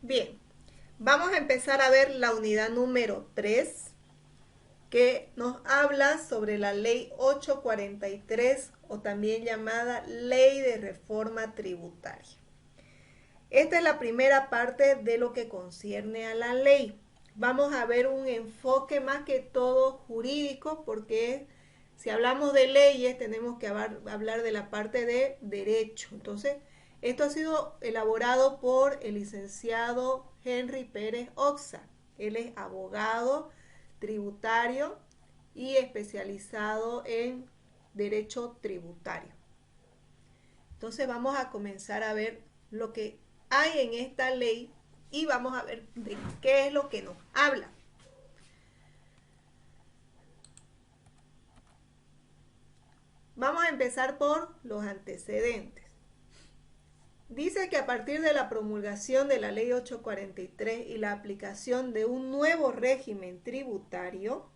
Bien, vamos a empezar a ver la unidad número 3 que nos habla sobre la ley 843 o también llamada ley de reforma tributaria. Esta es la primera parte de lo que concierne a la ley. Vamos a ver un enfoque más que todo jurídico porque si hablamos de leyes tenemos que hablar de la parte de derecho. Entonces, esto ha sido elaborado por el licenciado Henry Pérez Oxa. Él es abogado tributario y especializado en derecho tributario. Entonces vamos a comenzar a ver lo que hay en esta ley y vamos a ver de qué es lo que nos habla. Vamos a empezar por los antecedentes. Dice que a partir de la promulgación de la ley 843 y la aplicación de un nuevo régimen tributario,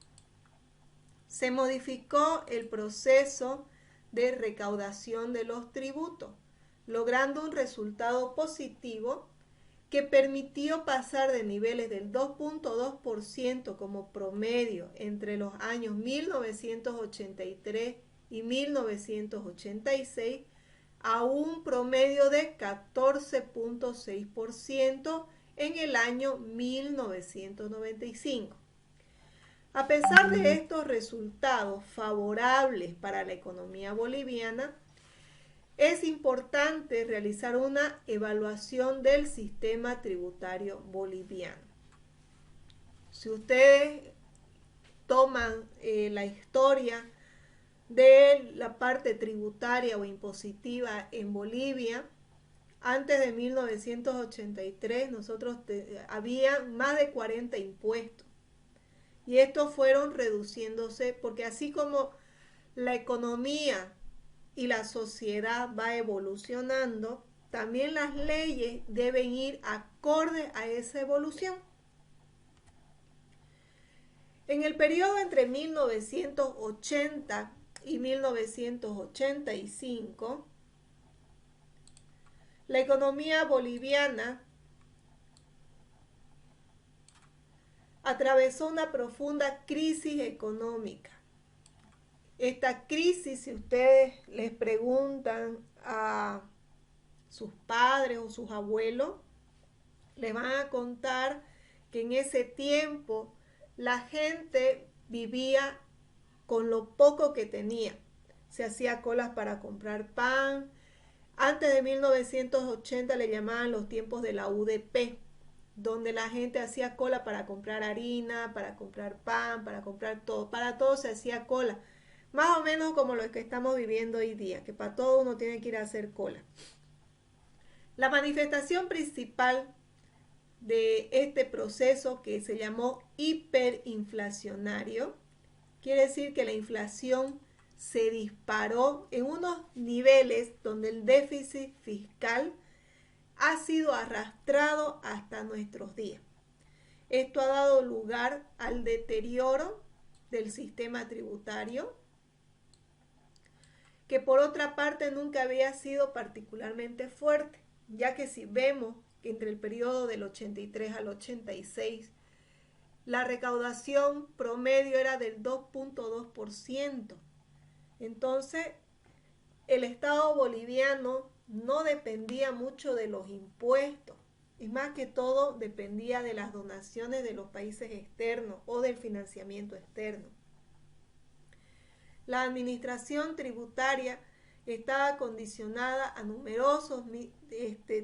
se modificó el proceso de recaudación de los tributos, logrando un resultado positivo que permitió pasar de niveles del 2.2% como promedio entre los años 1983 y 1986 a un promedio de 14.6% en el año 1995. A pesar de estos resultados favorables para la economía boliviana, es importante realizar una evaluación del sistema tributario boliviano. Si ustedes toman la historia de la parte tributaria o impositiva en Bolivia, antes de 1983 había más de 40 impuestos y estos fueron reduciéndose porque así como la economía y la sociedad va evolucionando, también las leyes deben ir acorde a esa evolución. En el periodo entre 1980 y 1985, la economía boliviana atravesó una profunda crisis económica. Esta crisis, si ustedes les preguntan a sus padres o sus abuelos, les van a contar que en ese tiempo la gente vivía con lo poco que tenía. Se hacía colas para comprar pan. Antes de 1980 le llamaban los tiempos de la UDP, donde la gente hacía cola para comprar harina, para comprar pan, para comprar todo. Para todo se hacía cola. Más o menos como lo que estamos viviendo hoy día, que para todo uno tiene que ir a hacer cola. La manifestación principal de este proceso, que se llamó hiperinflacionario, quiere decir que la inflación se disparó en unos niveles donde el déficit fiscal ha sido arrastrado hasta nuestros días. Esto ha dado lugar al deterioro del sistema tributario, que por otra parte nunca había sido particularmente fuerte, ya que si vemos que entre el periodo del 83 al 86 la recaudación promedio era del 2.2%, entonces el Estado boliviano no dependía mucho de los impuestos, y más que todo dependía de las donaciones de los países externos o del financiamiento externo. La administración tributaria estaba condicionada a numerosos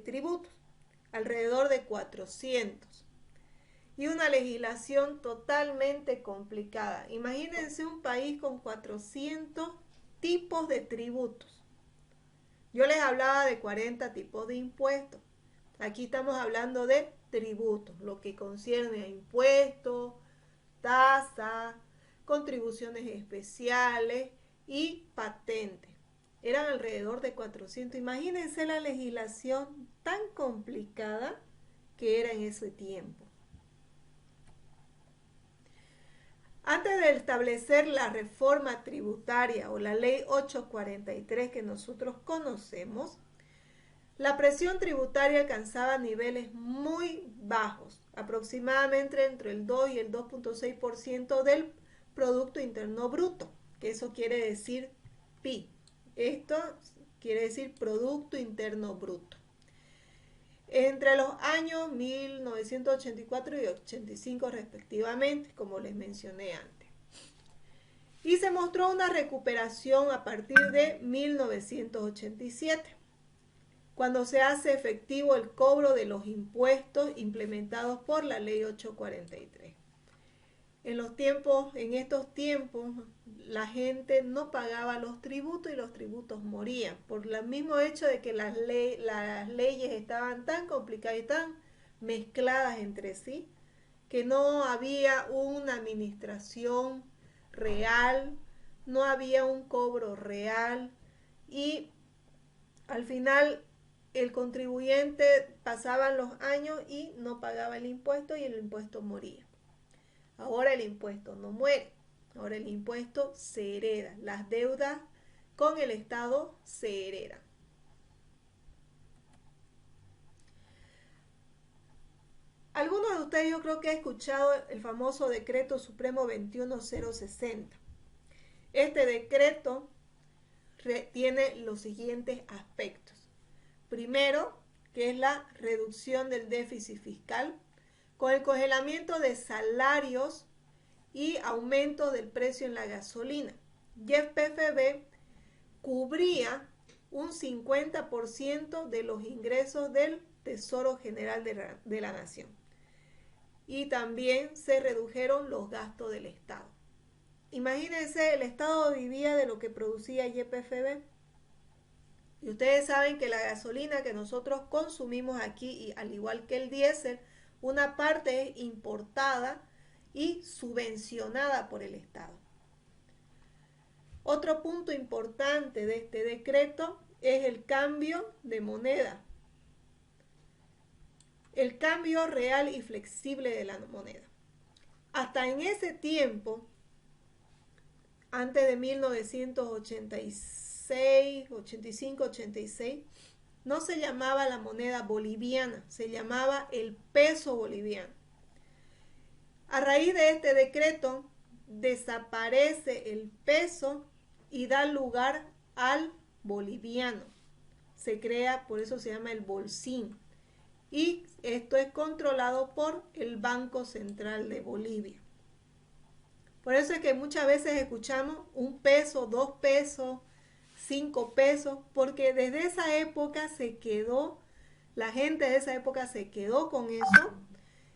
tributos, alrededor de 400, y una legislación totalmente complicada. Imagínense un país con 400 tipos de tributos. Yo les hablaba de 40 tipos de impuestos. Aquí estamos hablando de tributos, lo que concierne a impuestos, tasas, contribuciones especiales y patentes. Eran alrededor de 400. Imagínense la legislación tan complicada que era en ese tiempo. Antes de establecer la reforma tributaria o la ley 843 que nosotros conocemos, La presión tributaria alcanzaba niveles muy bajos, aproximadamente entre el 2 y el 2,6% del Producto Interno Bruto, que eso quiere decir PIB. Esto quiere decir Producto Interno Bruto. Entre los años 1984 y 85 respectivamente, como les mencioné antes. Y se mostró una recuperación a partir de 1987, cuando se hace efectivo el cobro de los impuestos implementados por la Ley 843. En estos tiempos, la gente no pagaba los tributos y los tributos morían, por el mismo hecho de que las leyes estaban tan complicadas y tan mezcladas entre sí, que no había una administración real, no había un cobro real, y al final el contribuyente pasaban los años y no pagaba el impuesto y el impuesto moría. Ahora el impuesto no muere, ahora el impuesto se hereda. Las deudas con el Estado se heredan. Algunos de ustedes yo creo que han escuchado el famoso Decreto Supremo 21060. Este decreto tiene los siguientes aspectos. Primero, que es la reducción del déficit fiscal, con el congelamiento de salarios y aumento del precio en la gasolina. YPFB cubría un 50% de los ingresos del Tesoro General de la Nación. Y también se redujeron los gastos del Estado. Imagínense, el Estado vivía de lo que producía YPFB. Y ustedes saben que la gasolina que nosotros consumimos aquí, y al igual que el diésel, una parte es importada y subvencionada por el Estado. Otro punto importante de este decreto es el cambio de moneda. El cambio real y flexible de la moneda. Hasta en ese tiempo, antes de 1986, 85, 86, no se llamaba la moneda boliviana, se llamaba el peso boliviano. A raíz de este decreto, desaparece el peso y da lugar al boliviano. Se crea, por eso se llama el bolsín. Y esto es controlado por el Banco Central de Bolivia. Por eso es que muchas veces escuchamos 1 peso, 2 pesos, 5 pesos, porque desde esa época se quedó, la gente de esa época se quedó con eso,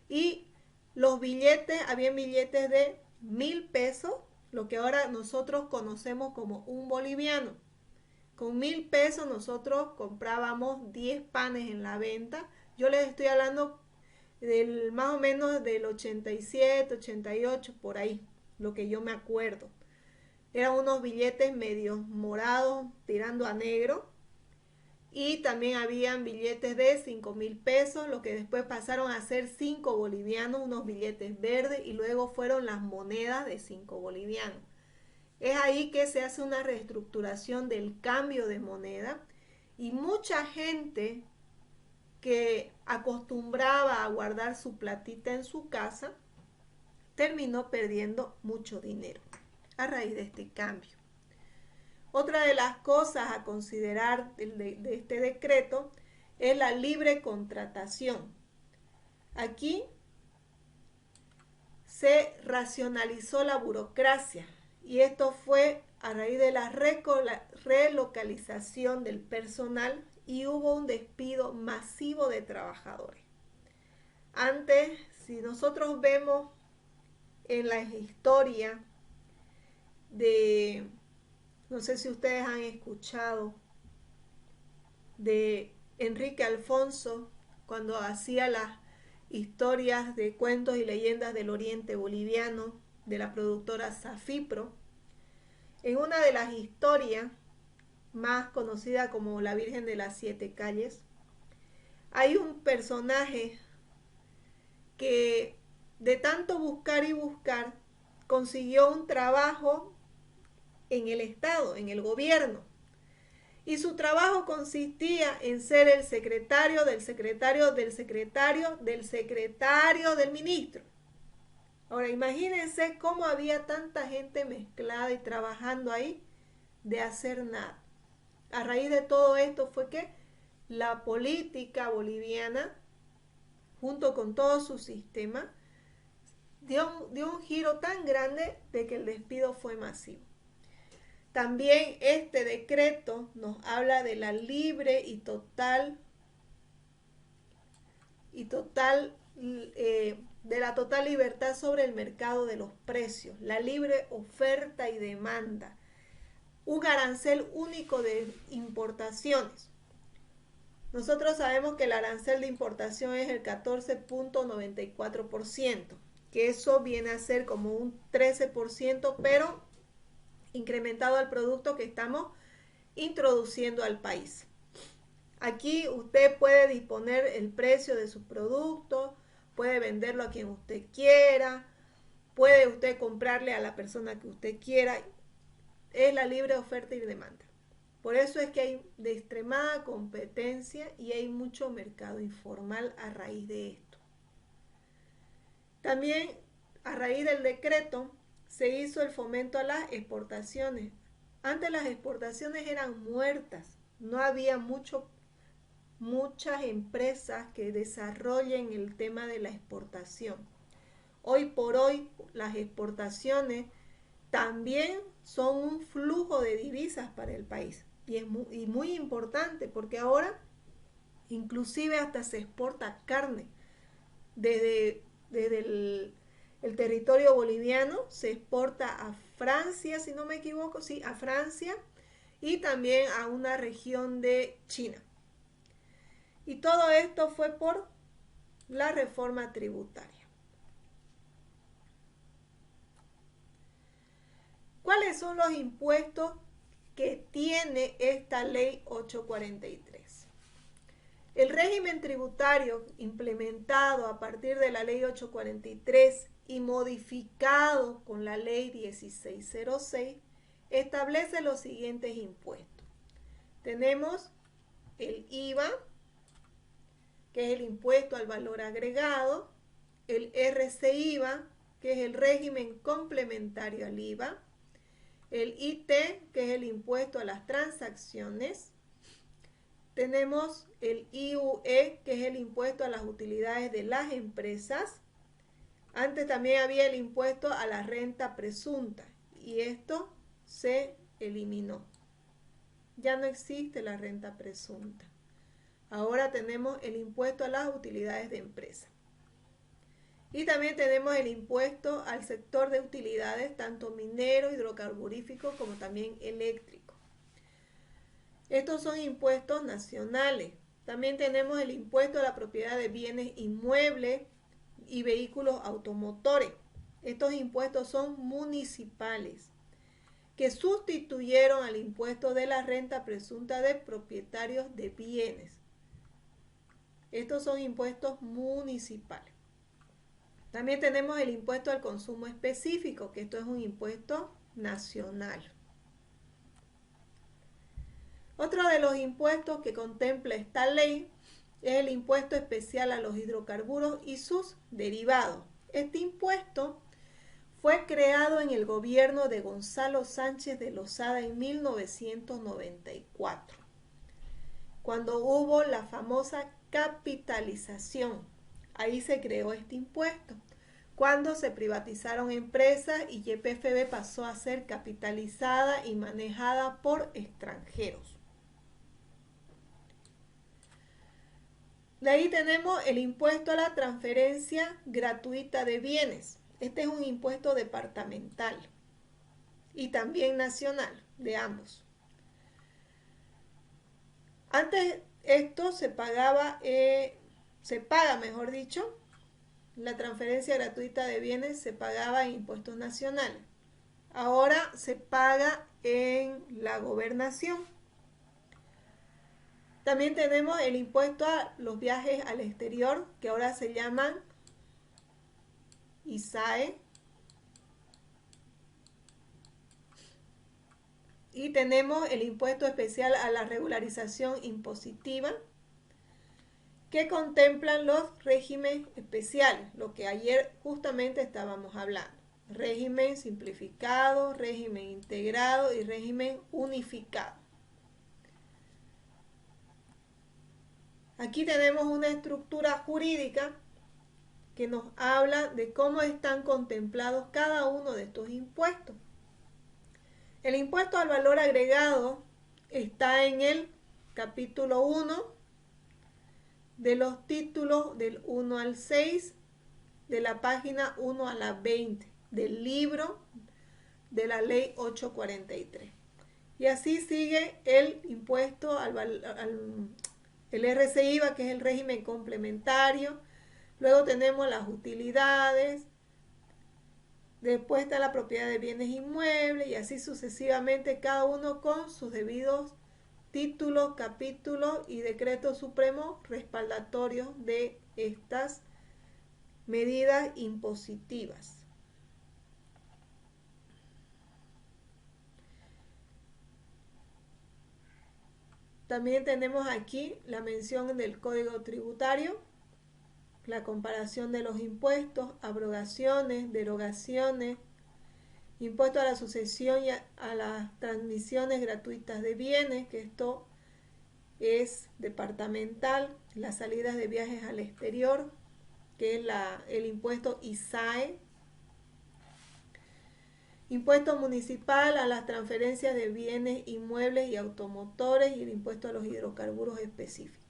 y los billetes, habían billetes de 1000 pesos, lo que ahora nosotros conocemos como un boliviano. Con 1000 pesos nosotros comprábamos 10 panes en la venta. Yo les estoy hablando del más o menos del 87, 88, por ahí, lo que yo me acuerdo. Eran unos billetes medio morados, tirando a negro. Y también habían billetes de 5000 pesos, lo que después pasaron a ser 5 bolivianos, unos billetes verdes, y luego fueron las monedas de 5 bolivianos. Es ahí que se hace una reestructuración del cambio de moneda, y mucha gente que acostumbraba a guardar su platita en su casa terminó perdiendo mucho dinero a raíz de este cambio. Otra de las cosas a considerar de este decreto es la libre contratación. Aquí se racionalizó la burocracia, y esto fue a raíz de la relocalización del personal, y hubo un despido masivo de trabajadores. Antes, si nosotros vemos en la historia de, no sé si ustedes han escuchado de Enrique Alfonso, cuando hacía las historias de cuentos y leyendas del oriente boliviano de la productora Safipro. En una de las historias más conocida como la Virgen de las Siete Calles, hay un personaje que de tanto buscar y buscar consiguió un trabajo en el Estado, en el gobierno, Y su trabajo consistía en ser el secretario del secretario del secretario del secretario del ministro. Ahora imagínense cómo había tanta gente mezclada y trabajando ahí de hacer nada. A raíz de todo esto fue que la política boliviana, junto con todo su sistema, dio un giro tan grande de que el despido fue masivo. También este decreto nos habla de la libre y total de la total libertad sobre el mercado de los precios, la libre oferta y demanda, un arancel único de importaciones. Nosotros sabemos que el arancel de importación es el 14.94%, que eso viene a ser como un 13%, pero incrementado al producto que estamos introduciendo al país. Aquí usted puede disponer el precio de sus productos, puede venderlo a quien usted quiera, puede usted comprarle a la persona que usted quiera. Es la libre oferta y demanda. Por eso es que hay de extremada competencia y hay mucho mercado informal a raíz de esto. También a raíz del decreto se hizo el fomento a las exportaciones. Antes las exportaciones eran muertas, no había muchas empresas que desarrollen el tema de la exportación. Hoy por hoy las exportaciones también son un flujo de divisas para el país y es muy importante porque ahora inclusive hasta se exporta carne desde el territorio boliviano, se exporta a Francia, si no me equivoco, sí, a Francia y también a una región de China. Y todo esto fue por la reforma tributaria. ¿Cuáles son los impuestos que tiene esta ley 843? El régimen tributario implementado a partir de la ley 843 y modificado con la ley 1606 establece los siguientes impuestos. Tenemos el IVA, que es el impuesto al valor agregado, el RCIVA, que es el régimen complementario al IVA, el IT, que es el impuesto a las transacciones. Tenemos el IUE, que es el impuesto a las utilidades de las empresas. Antes también había el impuesto a la renta presunta y esto se eliminó. Ya no existe la renta presunta. Ahora tenemos el impuesto a las utilidades de empresa. Y también tenemos el impuesto al sector de utilidades, tanto minero, hidrocarburífico, como también eléctrico. Estos son impuestos nacionales. También tenemos el impuesto a la propiedad de bienes inmuebles y vehículos automotores. Estos impuestos son municipales, que sustituyeron al impuesto de la renta presunta de propietarios de bienes. Estos son impuestos municipales. También tenemos el impuesto al consumo específico, que esto es un impuesto nacional. Otro de los impuestos que contempla esta ley es el impuesto especial a los hidrocarburos y sus derivados. Este impuesto fue creado en el gobierno de Gonzalo Sánchez de Lozada en 1994, cuando hubo la famosa capitalización. Ahí se creó este impuesto, cuando se privatizaron empresas y YPFB pasó a ser capitalizada y manejada por extranjeros. De ahí tenemos el impuesto a la transferencia gratuita de bienes. Este es un impuesto departamental y también nacional, de ambos. Antes esto se paga, mejor dicho, la transferencia gratuita de bienes se pagaba en impuestos nacionales. Ahora se paga en la gobernación. También tenemos el impuesto a los viajes al exterior, que ahora se llaman ISAE. Y tenemos el impuesto especial a la regularización impositiva, que contemplan los regímenes especiales, lo que ayer justamente estábamos hablando. Régimen simplificado, régimen integrado y régimen unificado. Aquí tenemos una estructura jurídica que nos habla de cómo están contemplados cada uno de estos impuestos. El impuesto al valor agregado está en el capítulo 1 de los títulos del 1 al 6 de la página 1 a la 20 del libro de la ley 843. Y así sigue el impuesto el RCIVA, que es el régimen complementario. Luego tenemos las utilidades. Después está la propiedad de bienes inmuebles y así sucesivamente, cada uno con sus debidos títulos, capítulos y decretos supremos respaldatorios de estas medidas impositivas. También tenemos aquí la mención del Código Tributario, la comparación de los impuestos, abrogaciones, derogaciones, impuesto a la sucesión y a las transmisiones gratuitas de bienes, que esto es departamental, las salidas de viajes al exterior, que es el impuesto ISAE, impuesto municipal a las transferencias de bienes inmuebles y automotores y el impuesto a los hidrocarburos específicos.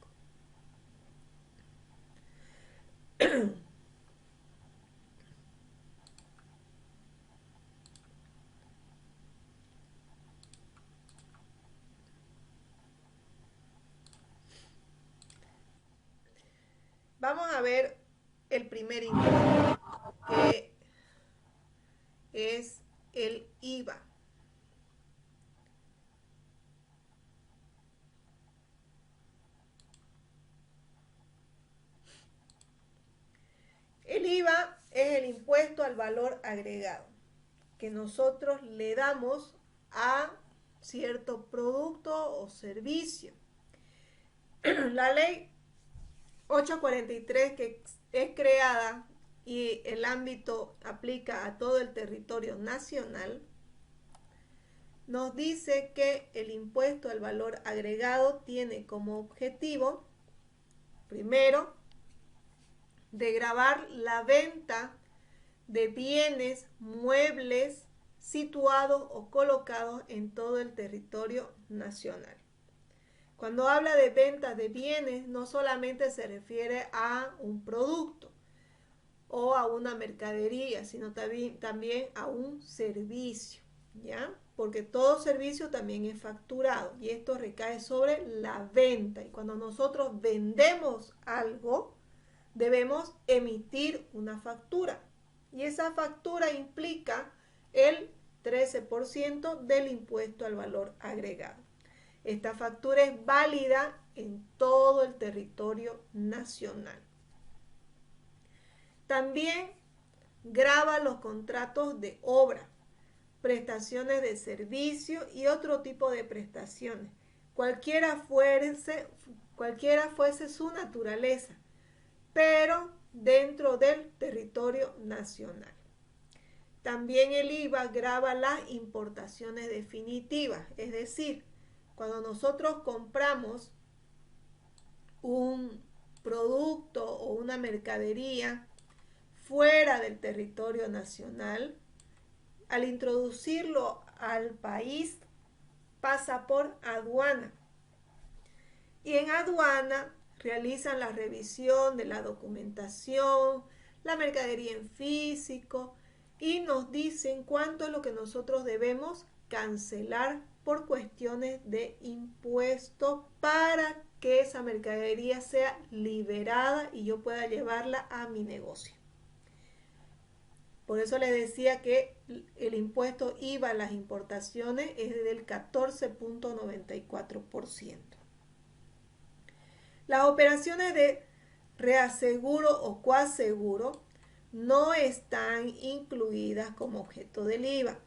Vamos a ver el primer impuesto, que es el IVA. El IVA es el impuesto al valor agregado que nosotros le damos a cierto producto o servicio. La ley 843, que es creada y el ámbito aplica a todo el territorio nacional, nos dice que el impuesto al valor agregado tiene como objetivo, primero, de gravar la venta de bienes muebles situados o colocados en todo el territorio nacional. Cuando habla de ventas de bienes, no solamente se refiere a un producto o a una mercadería, sino también a un servicio, ¿ya? Porque todo servicio también es facturado y esto recae sobre la venta. Y cuando nosotros vendemos algo, debemos emitir una factura. Y esa factura implica el 13% del impuesto al valor agregado. Esta factura es válida en todo el territorio nacional. También grava los contratos de obra, prestaciones de servicio y otro tipo de prestaciones, cualquiera fuese su naturaleza, pero dentro del territorio nacional. También el IVA grava las importaciones definitivas, es decir, cuando nosotros compramos un producto o una mercadería fuera del territorio nacional, al introducirlo al país pasa por aduana. Y en aduana realizan la revisión de la documentación, la mercadería en físico y nos dicen cuánto es lo que nosotros debemos cancelar por cuestiones de impuestos para que esa mercadería sea liberada y yo pueda llevarla a mi negocio. Por eso les decía que el impuesto IVA a las importaciones es del 14.94%. Las operaciones de reaseguro o coaseguro no están incluidas como objeto del IVA,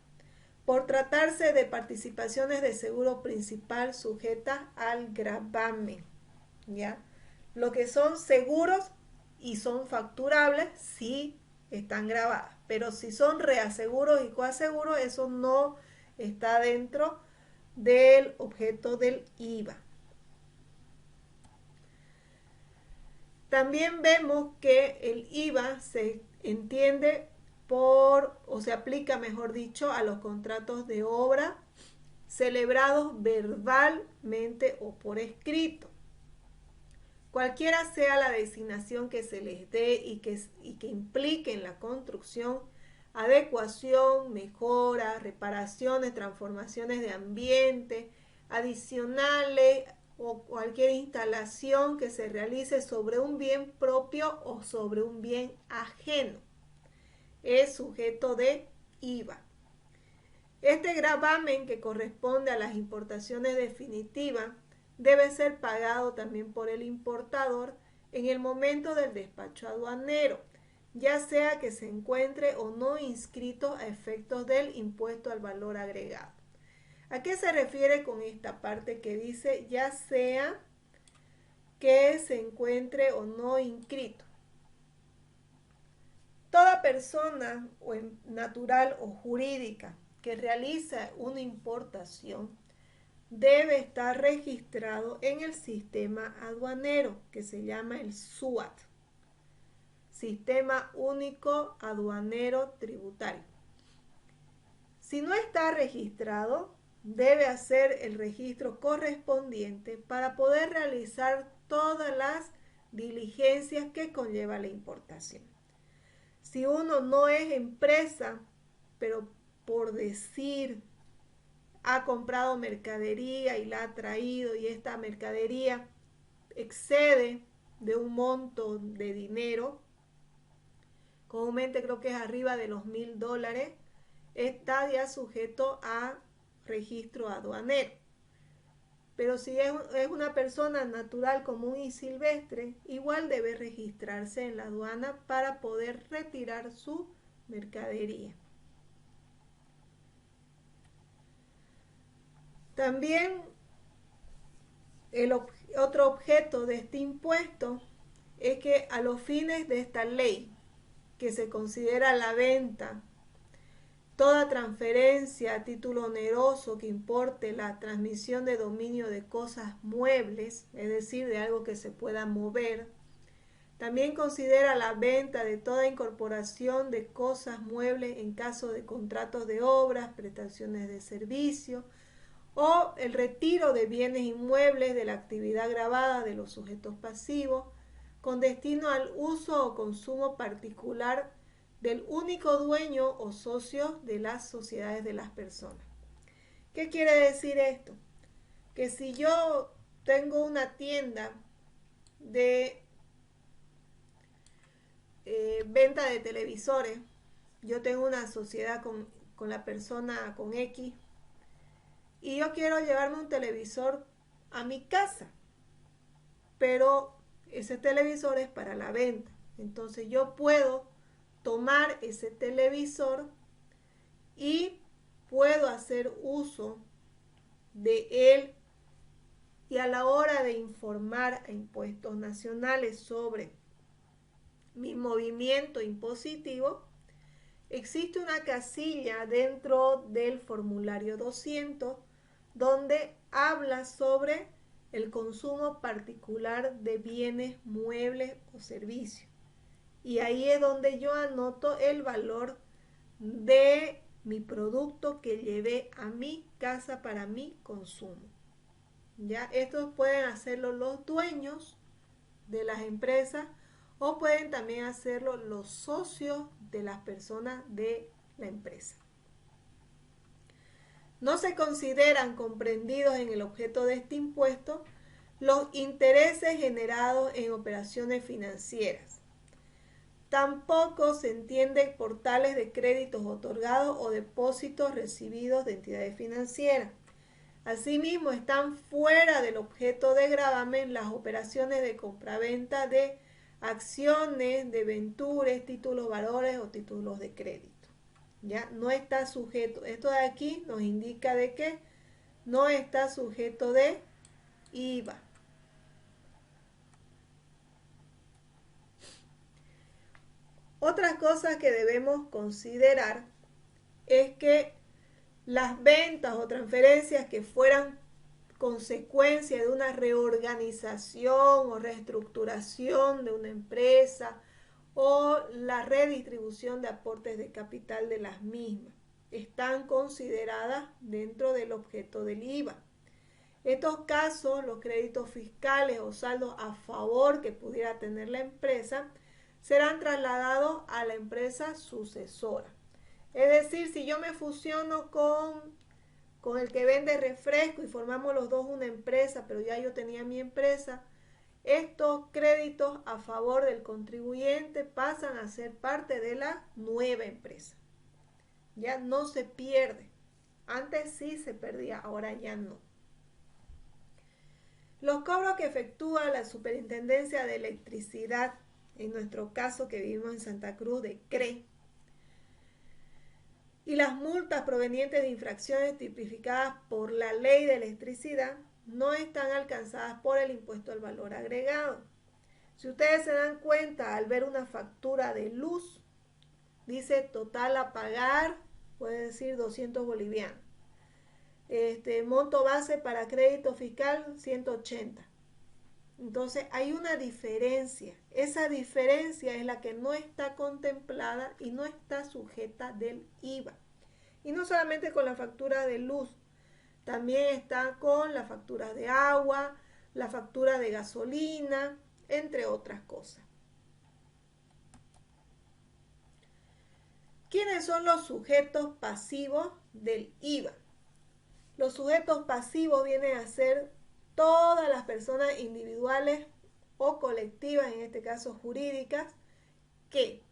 por tratarse de participaciones de seguro principal sujetas al gravamen, ¿ya? Lo que son seguros y son facturables si están grabadas, pero si son reaseguros y coaseguros, eso no está dentro del objeto del IVA. También vemos que el IVA se entiende o se aplica, mejor dicho, a los contratos de obra celebrados verbalmente o por escrito. Cualquiera sea la designación que se les dé y que implique en la construcción, adecuación, mejora, reparaciones, transformaciones de ambiente, adicionales o cualquier instalación que se realice sobre un bien propio o sobre un bien ajeno, es sujeto de IVA. Este gravamen, que corresponde a las importaciones definitivas, debe ser pagado también por el importador en el momento del despacho aduanero, ya sea que se encuentre o no inscrito a efectos del impuesto al valor agregado. ¿A qué se refiere con esta parte que dice ya sea que se encuentre o no inscrito? Toda persona natural o jurídica que realiza una importación debe estar registrado en el sistema aduanero que se llama el SUAT, Sistema Único Aduanero Tributario. Si no está registrado, debe hacer el registro correspondiente para poder realizar todas las diligencias que conlleva la importación. Si uno no es empresa, pero por decir, ha comprado mercadería y la ha traído y esta mercadería excede de un monto de dinero, comúnmente creo que es arriba de los $1000, está ya sujeto a registro aduanero. Pero si es una persona natural, común y silvestre, igual debe registrarse en la aduana para poder retirar su mercadería. También otro objeto de este impuesto es que a los fines de esta ley, que se considera la venta, toda transferencia a título oneroso que importe la transmisión de dominio de cosas muebles, es decir, de algo que se pueda mover. También considera la venta de toda incorporación de cosas muebles en caso de contratos de obras, prestaciones de servicio o el retiro de bienes inmuebles de la actividad gravada de los sujetos pasivos con destino al uso o consumo particular del único dueño o socio de las sociedades de las personas. ¿Qué quiere decir esto? Que si yo tengo una tienda de venta de televisores, yo tengo una sociedad con la persona, con X, y yo quiero llevarme un televisor a mi casa, pero ese televisor es para la venta. Entonces yo puedo tomar ese televisor y puedo hacer uso de él, y a la hora de informar a impuestos nacionales sobre mi movimiento impositivo, existe una casilla dentro del formulario 200 donde habla sobre el consumo particular de bienes, muebles o servicios. Y ahí es donde yo anoto el valor de mi producto que llevé a mi casa para mi consumo. Ya, estos pueden hacerlo los dueños de las empresas o pueden también hacerlo los socios de las personas de la empresa. No se consideran comprendidos en el objeto de este impuesto los intereses generados en operaciones financieras. Tampoco se entiende por tales de créditos otorgados o depósitos recibidos de entidades financieras. Asimismo, están fuera del objeto de gravamen las operaciones de compraventa de acciones, debentures, títulos valores o títulos de crédito. Ya no está sujeto. Esto de aquí nos indica de que no está sujeto de IVA. Otras cosas que debemos considerar es que las ventas o transferencias que fueran consecuencia de una reorganización o reestructuración de una empresa o la redistribución de aportes de capital de las mismas están consideradas dentro del objeto del IVA. Estos casos, los créditos fiscales o saldos a favor que pudiera tener la empresa, serán trasladados a la empresa sucesora. Es decir, si yo me fusiono con el que vende refresco y formamos los dos una empresa, pero ya yo tenía mi empresa, estos créditos a favor del contribuyente pasan a ser parte de la nueva empresa. Ya no se pierde. Antes sí se perdía, ahora ya no. Los cobros que efectúa la Superintendencia de Electricidad, en nuestro caso que vivimos en Santa Cruz de CRE, y las multas provenientes de infracciones tipificadas por la Ley de Electricidad no están alcanzadas por el impuesto al valor agregado. Si ustedes se dan cuenta al ver una factura de luz, dice total a pagar, puede decir 200 bolivianos. Monto base para crédito fiscal 180. Entonces hay una diferencia. Esa diferencia es la que no está contemplada y no está sujeta del IVA. Y no solamente con la factura de luz, también está con la factura de agua, la factura de gasolina, entre otras cosas. ¿Quiénes son los sujetos pasivos del IVA? Los sujetos pasivos vienen a ser todas las personas individuales o colectivas, en este caso jurídicas, que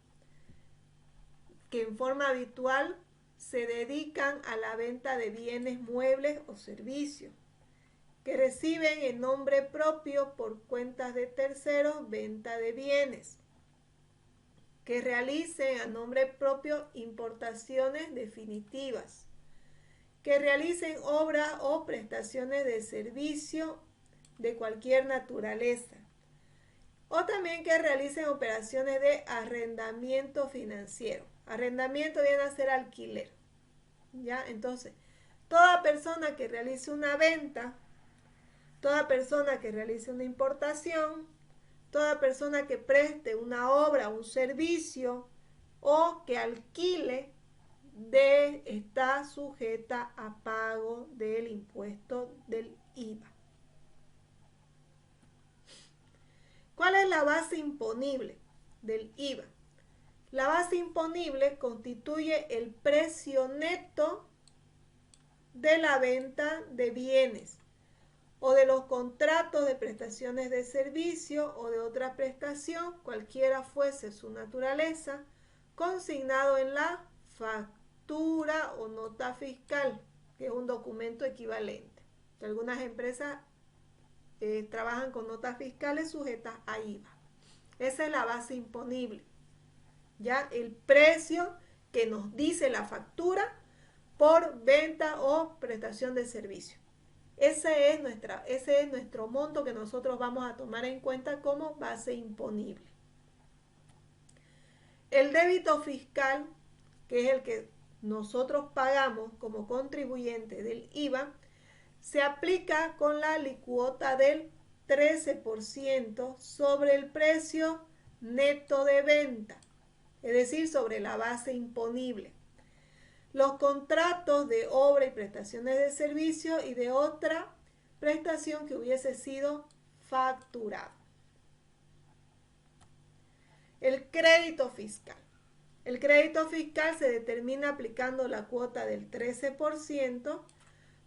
en forma habitual se dedican a la venta de bienes, muebles o servicios, que reciben en nombre propio por cuentas de terceros venta de bienes, que realicen a nombre propio importaciones definitivas, que realicen obras o prestaciones de servicio de cualquier naturaleza, o también que realicen operaciones de arrendamiento financiero. Arrendamiento viene a ser alquiler. ¿Ya? Entonces, toda persona que realice una venta, toda persona que realice una importación, toda persona que preste una obra, un servicio o que alquile está sujeta a pago del impuesto del IVA. ¿Cuál es la base imponible del IVA? La base imponible constituye el precio neto de la venta de bienes o de los contratos de prestaciones de servicio o de otra prestación, cualquiera fuese su naturaleza, consignado en la factura o nota fiscal, que es un documento equivalente. Algunas empresas trabajan con notas fiscales sujetas a IVA. Esa es la base imponible. Ya el precio que nos dice la factura por venta o prestación de servicio. Ese es nuestro monto que nosotros vamos a tomar en cuenta como base imponible. El débito fiscal, que es el que nosotros pagamos como contribuyente del IVA, se aplica con la alícuota del 13% sobre el precio neto de venta, es decir, sobre la base imponible. Los contratos de obra y prestaciones de servicio y de otra prestación que hubiese sido facturada. El crédito fiscal. El crédito fiscal se determina aplicando la cuota del 13%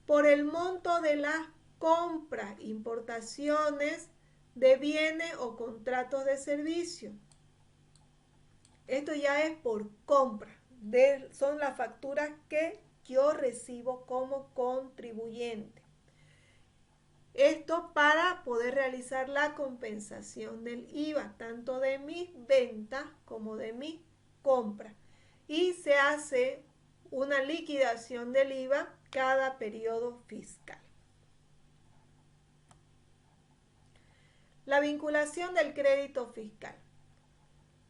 por el monto de las compras, importaciones de bienes o contratos de servicio. Esto ya es por compra. Son las facturas que yo recibo como contribuyente. Esto para poder realizar la compensación del IVA, tanto de mis ventas como de mis compras. Y se hace una liquidación del IVA cada periodo fiscal. La vinculación del crédito fiscal.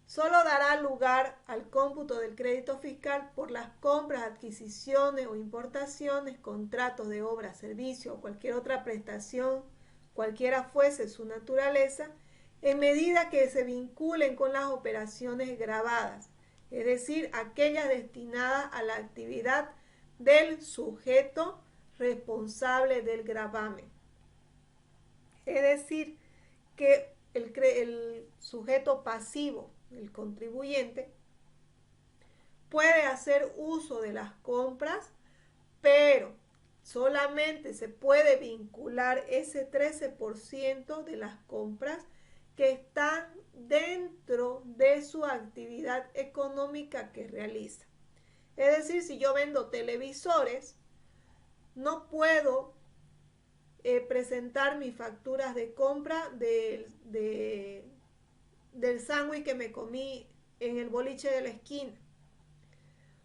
Solo dará lugar al cómputo del crédito fiscal por las compras, adquisiciones o importaciones, contratos de obra, servicio o cualquier otra prestación, cualquiera fuese su naturaleza, en medida que se vinculen con las operaciones gravadas, es decir, aquellas destinadas a la actividad del sujeto responsable del gravamen. Es decir, que el sujeto pasivo, el contribuyente, puede hacer uso de las compras, pero solamente se puede vincular ese 13% de las compras que están dentro de su actividad económica que realiza. Es decir, si yo vendo televisores, no puedo presentar mis facturas de compra del sándwich que me comí en el boliche de la esquina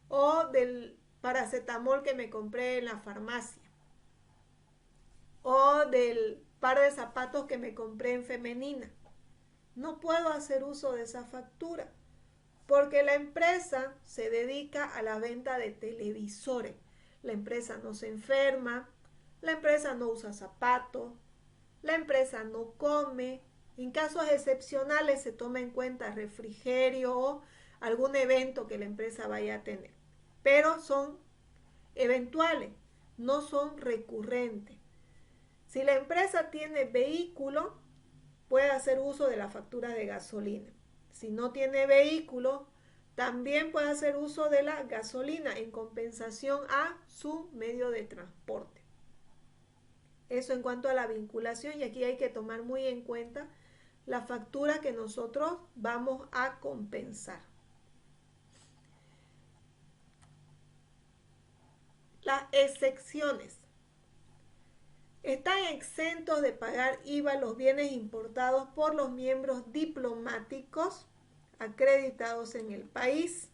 o del paracetamol que me compré en la farmacia o del par de zapatos que me compré en Femenina. No puedo hacer uso de esa factura porque la empresa se dedica a la venta de televisores. La empresa no se enferma, la empresa no usa zapatos, la empresa no come. En casos excepcionales se toma en cuenta refrigerio o algún evento que la empresa vaya a tener. Pero son eventuales, no son recurrentes. Si la empresa tiene vehículo, puede hacer uso de la factura de gasolina. Si no tiene vehículo, también puede hacer uso de la gasolina en compensación a su medio de transporte. Eso en cuanto a la vinculación, y aquí hay que tomar muy en cuenta la factura que nosotros vamos a compensar. Las excepciones. Están exentos de pagar IVA los bienes importados por los miembros diplomáticos acreditados en el país,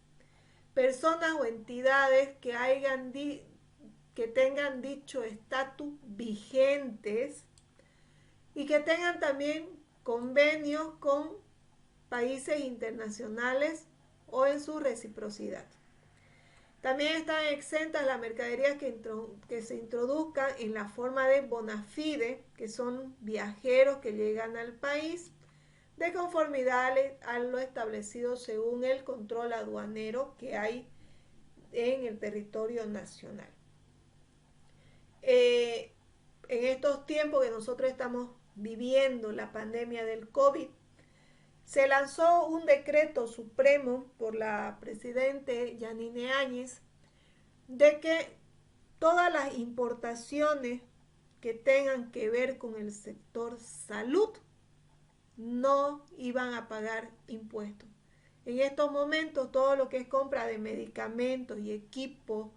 personas o entidades que tengan dicho estatus vigentes y que tengan también convenios con países internacionales o en su reciprocidad. También están exentas las mercaderías que se introduzcan en la forma de bona fide, que son viajeros que llegan al país, de conformidad a lo establecido según el control aduanero que hay en el territorio nacional. En estos tiempos que nosotros estamos viviendo la pandemia del COVID, se lanzó un decreto supremo por la presidente Yanine Áñez de que todas las importaciones que tengan que ver con el sector salud no iban a pagar impuestos. En estos momentos todo lo que es compra de medicamentos y equipos,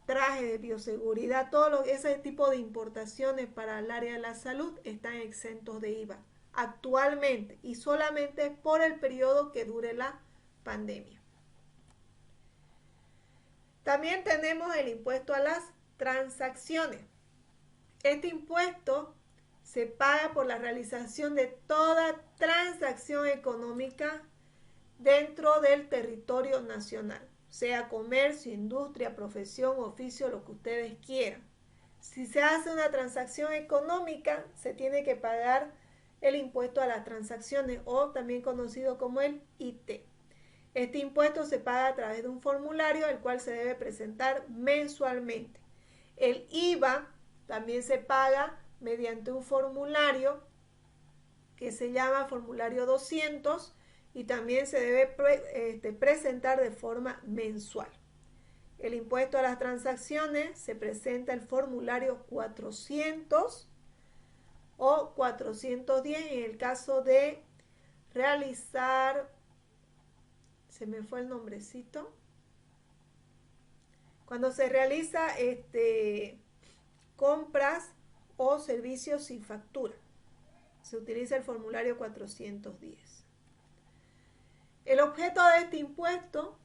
trajes de bioseguridad, ese tipo de importaciones para el área de la salud están exentos de IVA actualmente y solamente por el periodo que dure la pandemia. También tenemos el impuesto a las transacciones. Este impuesto se paga por la realización de toda transacción económica dentro del territorio nacional, sea comercio, industria, profesión, oficio, lo que ustedes quieran. Si se hace una transacción económica, se tiene que pagar el impuesto a las transacciones o también conocido como el IT. Este impuesto se paga a través de un formulario el cual se debe presentar mensualmente. El IVA también se paga mediante un formulario que se llama formulario 200 y también se debe presentar de forma mensual. El impuesto a las transacciones se presenta el formulario 400 o 410 en el caso de realizar, se me fue el nombrecito, cuando se realiza compras o servicios sin factura. Se utiliza el formulario 410. El objeto de este impuesto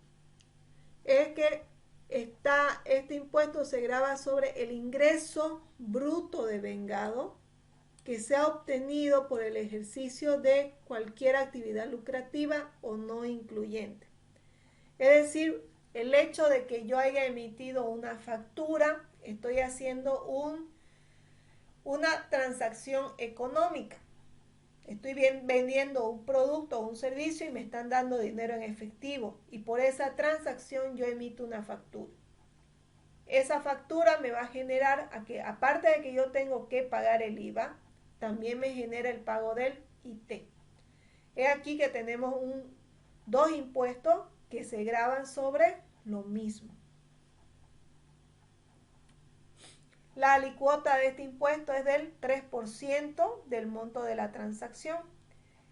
es que este impuesto se grava sobre el ingreso bruto de vengado que se ha obtenido por el ejercicio de cualquier actividad lucrativa o no incluyente. Es decir, el hecho de que yo haya emitido una factura, estoy haciendo una transacción económica. Estoy vendiendo un producto o un servicio y me están dando dinero en efectivo. Y por esa transacción yo emito una factura. Esa factura me va a generar, aparte de que yo tengo que pagar el IVA, también me genera el pago del IT. Es aquí que tenemos dos impuestos que se gravan sobre lo mismo. La alícuota de este impuesto es del 3% del monto de la transacción.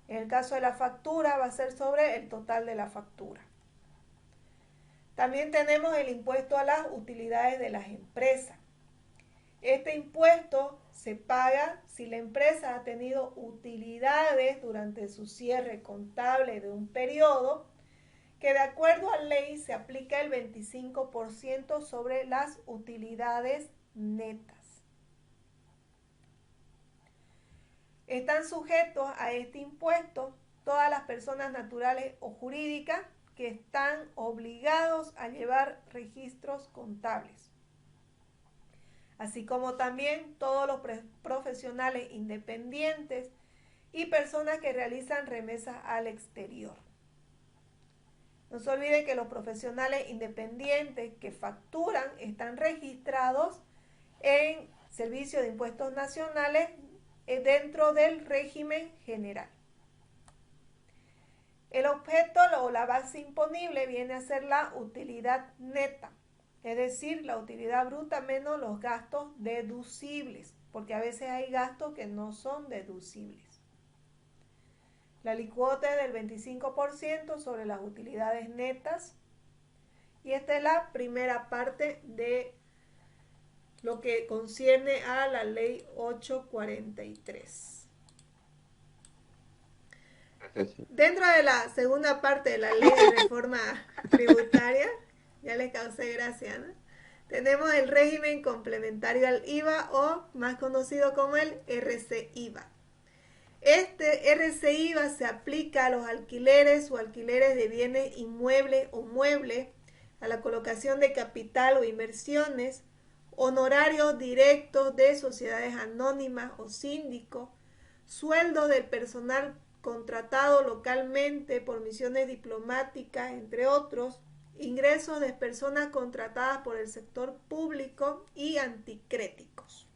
En el caso de la factura va a ser sobre el total de la factura. También tenemos el impuesto a las utilidades de las empresas. Este impuesto se paga si la empresa ha tenido utilidades durante su cierre contable de un periodo, que de acuerdo a ley se aplica el 25% sobre las utilidades netas. Están sujetos a este impuesto todas las personas naturales o jurídicas que están obligados a llevar registros contables, así como también todos los profesionales independientes y personas que realizan remesas al exterior. No se olvide que los profesionales independientes que facturan están registrados en Servicio de Impuestos Nacionales dentro del régimen general. El objeto o la base imponible viene a ser la utilidad neta, es decir, la utilidad bruta menos los gastos deducibles, porque a veces hay gastos que no son deducibles. La alícuota es del 25% sobre las utilidades netas. Y esta es la primera parte de lo que concierne a la ley 843. Dentro de la segunda parte de la ley de reforma tributaria, ya les causé gracia, ¿no? Tenemos el régimen complementario al IVA, o más conocido como el RCIVA. Este RCIVA se aplica a los alquileres o alquileres de bienes inmuebles o muebles, a la colocación de capital o inversiones, honorarios directos de sociedades anónimas o síndicos, sueldos del personal contratado localmente por misiones diplomáticas, entre otros, ingresos de personas contratadas por el sector público y anticréticos.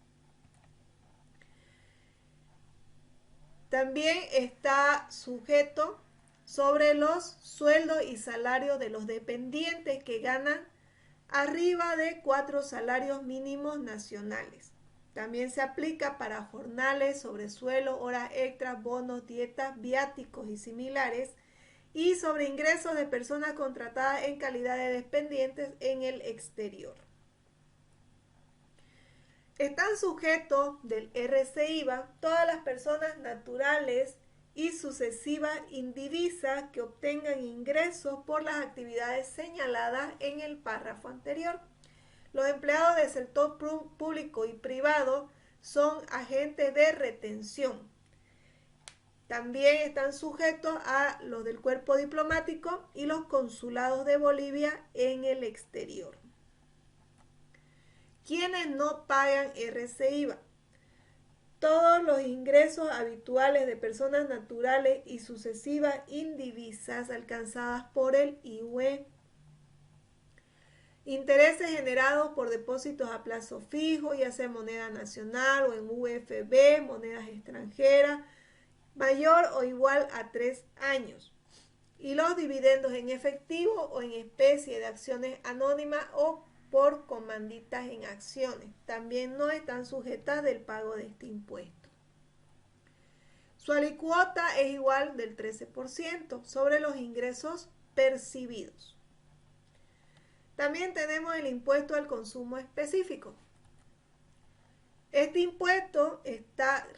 También está sujeto sobre los sueldos y salarios de los dependientes que ganan arriba de 4 salarios mínimos nacionales. También se aplica para jornales, sobresuelos, horas extras, bonos, dietas, viáticos y similares, y sobre ingresos de personas contratadas en calidad de dependientes en el exterior. Están sujetos del RCIVA todas las personas naturales y sucesivas indivisas que obtengan ingresos por las actividades señaladas en el párrafo anterior. Los empleados del sector público y privado son agentes de retención. También están sujetos a los del cuerpo diplomático y los consulados de Bolivia en el exterior. ¿Quiénes no pagan RCIVA? Todos los ingresos habituales de personas naturales y sucesivas indivisas alcanzadas por el IUE. Intereses generados por depósitos a plazo fijo, ya sea en moneda nacional o en UFB, monedas extranjeras, mayor o igual a 3 años. Y los dividendos en efectivo o en especie de acciones anónimas o por comanditas en acciones. También no están sujetas del pago de este impuesto. Su alícuota es igual del 13% sobre los ingresos percibidos. También tenemos el impuesto al consumo específico. Este impuesto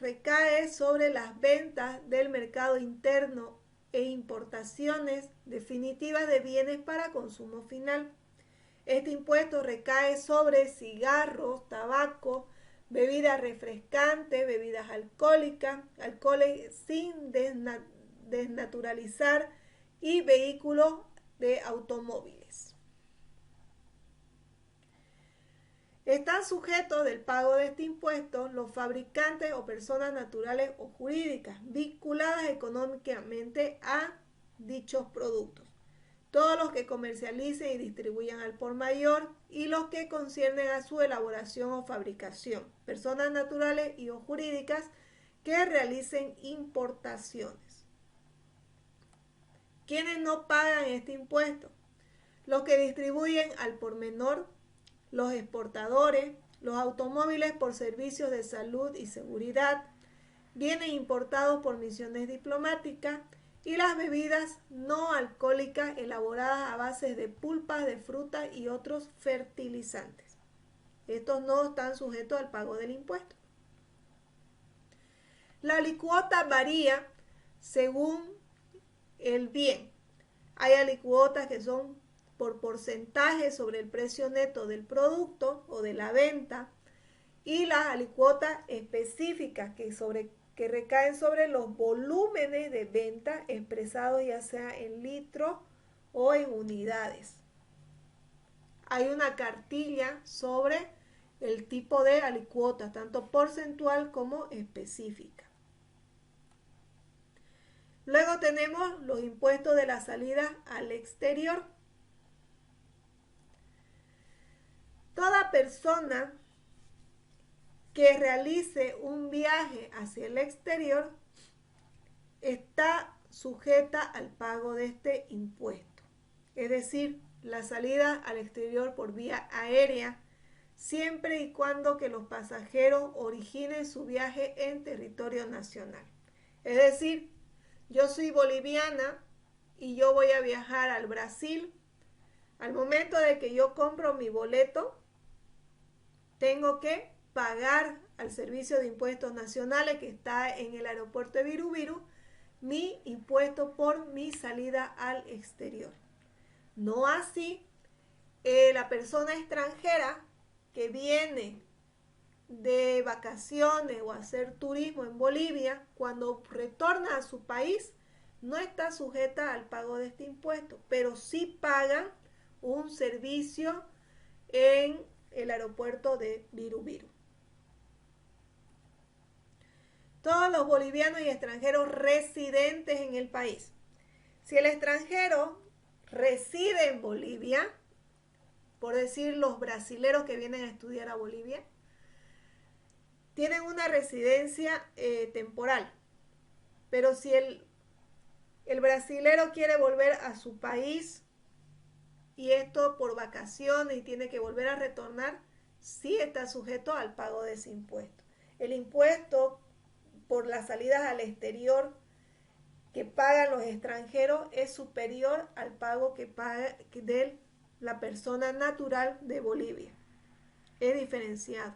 recae sobre las ventas del mercado interno e importaciones definitivas de bienes para consumo final. Este impuesto recae sobre cigarros, tabaco, bebidas refrescantes, bebidas alcohólicas, alcoholes sin desnaturalizar y vehículos de automóviles. Están sujetos del pago de este impuesto los fabricantes o personas naturales o jurídicas vinculadas económicamente a dichos productos, todos los que comercialicen y distribuyan al por mayor y los que conciernen a su elaboración o fabricación, personas naturales y o jurídicas que realicen importaciones. ¿Quiénes no pagan este impuesto? Los que distribuyen al por menor, los exportadores, los automóviles por servicios de salud y seguridad, bienes importados por misiones diplomáticas y las bebidas no alcohólicas elaboradas a base de pulpas de fruta y otros fertilizantes. Estos no están sujetos al pago del impuesto. La alícuota varía según el bien. Hay alícuotas que son por porcentaje sobre el precio neto del producto o de la venta y las alícuotas específicas que recaen sobre los volúmenes de venta expresados ya sea en litros o en unidades. Hay una cartilla sobre el tipo de alícuota, tanto porcentual como específica. Luego tenemos los impuestos de la salida al exterior. Toda persona que realice un viaje hacia el exterior está sujeta al pago de este impuesto. Es decir, la salida al exterior por vía aérea, siempre y cuando que los pasajeros originen su viaje en territorio nacional. Es decir, yo soy boliviana y yo voy a viajar al Brasil. Al momento de que yo compro mi boleto, tengo que pagar al Servicio de Impuestos Nacionales que está en el aeropuerto de Viru mi impuesto por mi salida al exterior. No así la persona extranjera que viene de vacaciones o hacer turismo en Bolivia, cuando retorna a su país, no está sujeta al pago de este impuesto, pero sí pagan un servicio en el aeropuerto de Viru. Todos los bolivianos y extranjeros residentes en el país. Si el extranjero reside en Bolivia, por decir los brasileros que vienen a estudiar a Bolivia, tienen una residencia temporal. Pero si el brasilero quiere volver a su país y esto por vacaciones y tiene que volver a retornar, sí está sujeto al pago de ese impuesto. El impuesto por las salidas al exterior que pagan los extranjeros es superior al pago que paga de la persona natural de Bolivia. Es diferenciado.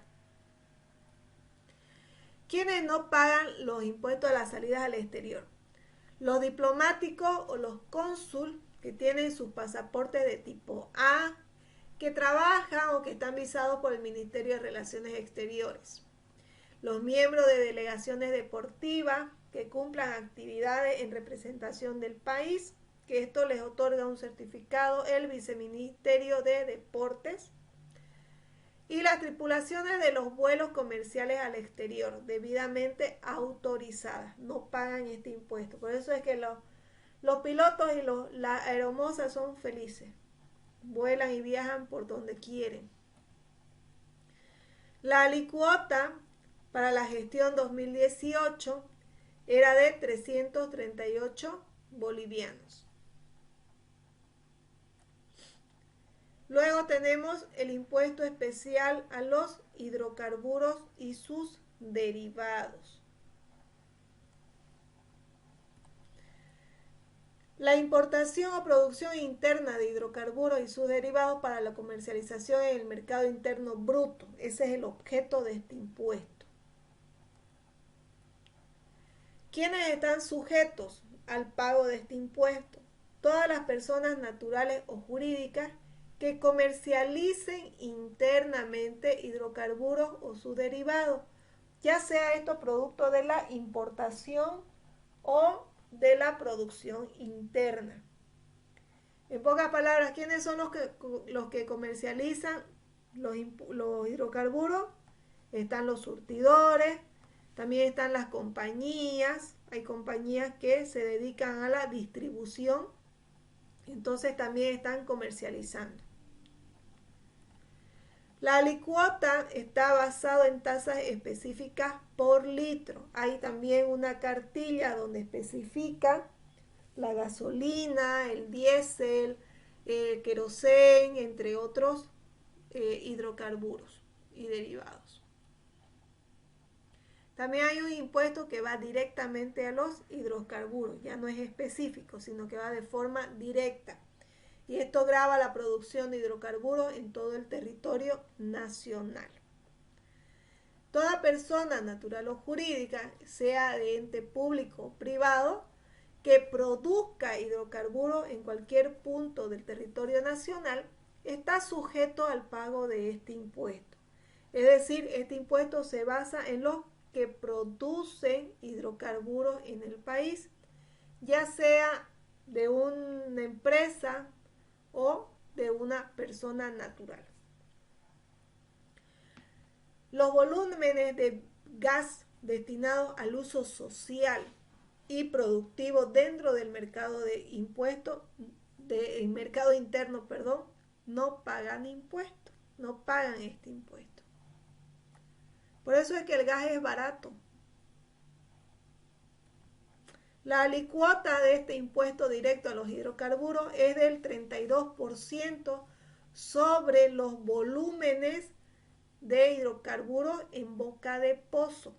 ¿Quiénes no pagan los impuestos a las salidas al exterior? Los diplomáticos o los cónsul que tienen sus pasaportes de tipo A, que trabajan o que están visados por el Ministerio de Relaciones Exteriores. Los miembros de delegaciones deportivas que cumplan actividades en representación del país, que esto les otorga un certificado el Viceministerio de Deportes. Y las tripulaciones de los vuelos comerciales al exterior, debidamente autorizadas, no pagan este impuesto. Por eso es que los pilotos y las aeromosas son felices. Vuelan y viajan por donde quieren. La alicuota para la gestión 2018 era de 338 bolivianos. Luego tenemos el impuesto especial a los hidrocarburos y sus derivados. La importación o producción interna de hidrocarburos y sus derivados para la comercialización en el mercado interno bruto. Ese es el objeto de este impuesto. ¿Quiénes están sujetos al pago de este impuesto? Todas las personas naturales o jurídicas que comercialicen internamente hidrocarburos o sus derivados, ya sea esto producto de la importación o de la producción interna. En pocas palabras, ¿quiénes son los que comercializan los hidrocarburos? Están los surtidores, también están las compañías, hay compañías que se dedican a la distribución, entonces también están comercializando. La alicuota está basada en tasas específicas por litro. Hay también una cartilla donde especifica la gasolina, el diésel, querosén, entre otros hidrocarburos y derivados. También hay un impuesto que va directamente a los hidrocarburos, ya no es específico, sino que va de forma directa. Y esto grava la producción de hidrocarburos en todo el territorio nacional. Toda persona natural o jurídica, sea de ente público o privado, que produzca hidrocarburos en cualquier punto del territorio nacional, está sujeto al pago de este impuesto. Es decir, este impuesto se basa en los que producen hidrocarburos en el país, ya sea de una empresa o de una persona natural. Los volúmenes de gas destinados al uso social y productivo dentro del mercado de impuestos, del mercado interno, no pagan impuestos, no pagan este impuesto. Por eso es que el gas es barato. La alicuota de este impuesto directo a los hidrocarburos es del 32% sobre los volúmenes de hidrocarburos en boca de pozo.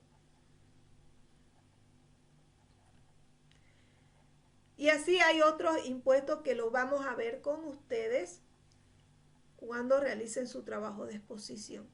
Y así hay otros impuestos que lo vamos a ver con ustedes cuando realicen su trabajo de exposición.